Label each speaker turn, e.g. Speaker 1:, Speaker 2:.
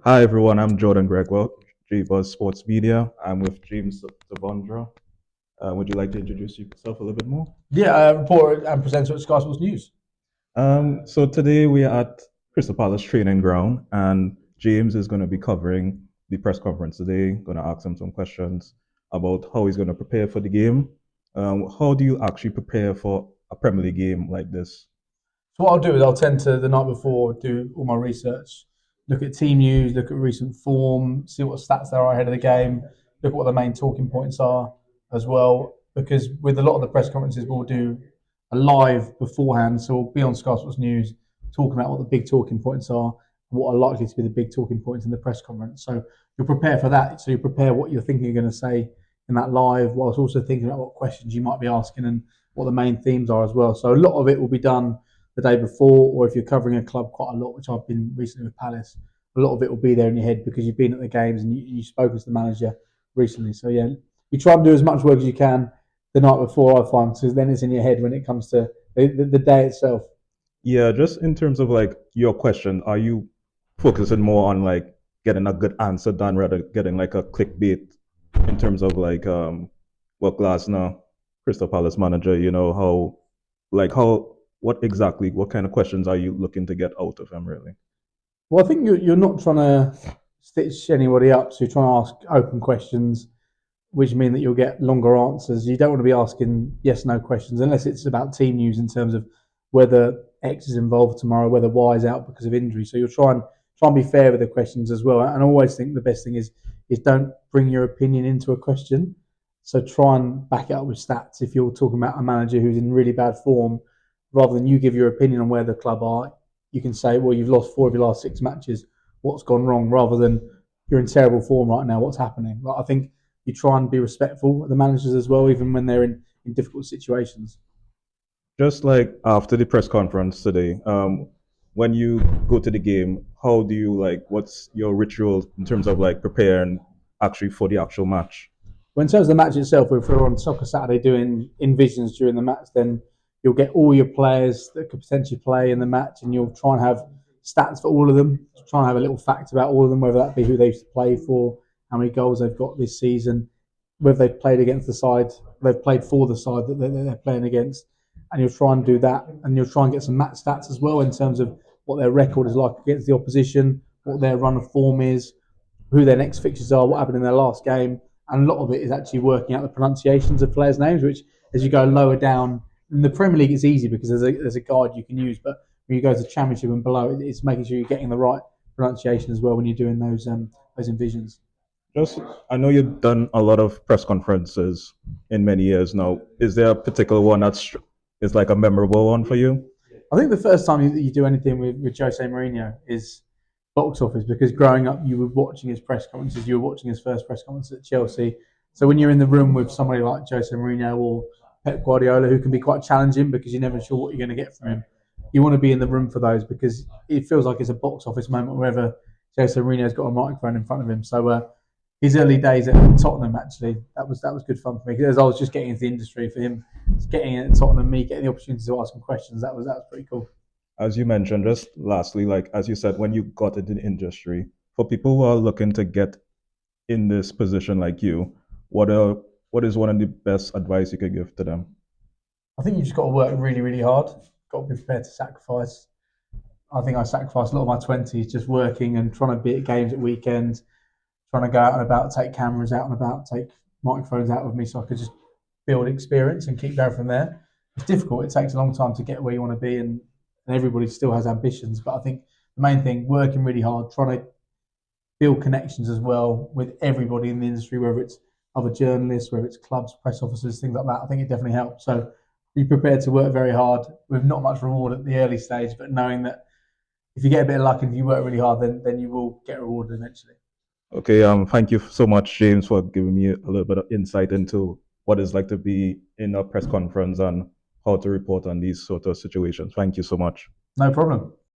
Speaker 1: Hi everyone, I'm Jordan Gregwell, JbuzzSportsMedia. I'm with James Savundra. Would you like to introduce yourself a little bit more?
Speaker 2: Yeah, reporter and presenter at Sky Sports News.
Speaker 1: So today we are at Crystal Palace training ground, and James is going to be covering the press conference today. Going to ask him some questions about how he's going to prepare for the game. How do you actually prepare for a Premier League game like this?
Speaker 2: So what I'll do is I'll tend to the night before do all my research, look at team news, look at recent form, see what stats there are ahead of the game, look at what the main talking points are as well. Because with a lot of the press conferences, we'll do a live beforehand, so we'll be on Sky Sports News talking about what the big talking points are and what are likely to be the big talking points in the press conference. So you'll prepare for that. So you prepare what you're thinking you're going to say in that live, whilst also thinking about what questions you might be asking and what the main themes are as well. So a lot of it will be done the day before, or if you're covering a club quite a lot, which I've been recently with Palace, a lot of it will be there in your head because you've been at the games and you've spoken to the manager recently. So yeah, you try and do as much work as you can the night before, I find, because then it's in your head when it comes to the day itself.
Speaker 1: Yeah, just in terms of like your question, are you focusing more on like getting a good answer done rather than getting like a clickbait in terms of like what Glasner, Crystal Palace manager, how what kind of questions are you looking to get out of him really?
Speaker 2: Well, I think you're not trying to stitch anybody up, so you're trying to ask open questions, which mean that you'll get longer answers. You don't want to be asking yes no questions unless it's about team news in terms of whether X is involved tomorrow, whether Y is out because of injury. So you'll try and be fair with the questions as well. And I always think the best thing is don't bring your opinion into a question. So try and back it up with stats. If you're talking about a manager who's in really bad form, rather than you give your opinion on where the club are, you can say, well, you've lost 4 of your last 6 matches. What's gone wrong? Rather than you're in terrible form right now. What's happening? Like, I think you try and be respectful of the managers as well, even when they're in difficult situations.
Speaker 1: Just like after the press conference today, when you go to the game, how do you like what's your ritual in terms of like preparing actually for the actual match?
Speaker 2: Well, in terms of the match itself, if we're on Soccer Saturday doing envisions during the match, then you'll get all your players that could potentially play in the match, and you'll try and have stats for all of them. Try and have a little fact about all of them, whether that be who they used to play for, how many goals they've got this season, whether they've played against the side, they've played for the side that they're playing against, and you'll try and do that, and you'll try and get some match stats as well in terms of what their record is like against the opposition, what their run of form is, who their next fixtures are, what happened in their last game, and a lot of it is actually working out the pronunciations of players' names, which as you go lower down in the Premier League, it's easy because there's a guide you can use, but when you go to Championship and below, it's making sure you're getting the right pronunciation as well when you're doing those envisions.
Speaker 1: Just I know you've done a lot of press conferences in many years now. Is there a particular one that's is like a memorable one for you?
Speaker 2: I think the first time you do anything with Jose Mourinho is box office because growing up you were watching his press conferences, you were watching his first press conference at Chelsea. So when you're in the room with somebody like Jose Mourinho or Pep Guardiola, who can be quite challenging because you're never sure what you're going to get from him, you want to be in the room for those because it feels like it's a box office moment wherever Jose Mourinho's got a microphone in front of him. So his early days at Tottenham actually that was good fun for me because I was just getting into the industry for him, getting in at Tottenham, me getting the opportunity to ask him questions. That was pretty cool.
Speaker 1: As you mentioned, just lastly, like as you said, when you got into the industry, for people who are looking to get in this position like you, what are what is one of the best advice you could give to them?
Speaker 2: I think you just got to work really, really hard. Got to be prepared to sacrifice. I think I sacrificed a lot of my twenties just working and trying to be at games at weekends, trying to go out and about, take cameras out and about, take microphones out with me, so I could just build experience and keep going from there. It's difficult. It takes a long time to get where you want to be, and everybody still has ambitions. But I think the main thing, working really hard, trying to build connections as well with everybody in the industry, whether it's other journalists, whether it's clubs, press officers, things like that. I think it definitely helps. So be prepared to work very hard with not much reward at the early stage, but knowing that if you get a bit of luck and if you work really hard, then you will get rewarded eventually.
Speaker 1: Okay, thank you so much, James, for giving me a little bit of insight into what it's like to be in a press conference and how to report on these sort of situations. Thank you so much.
Speaker 2: No problem.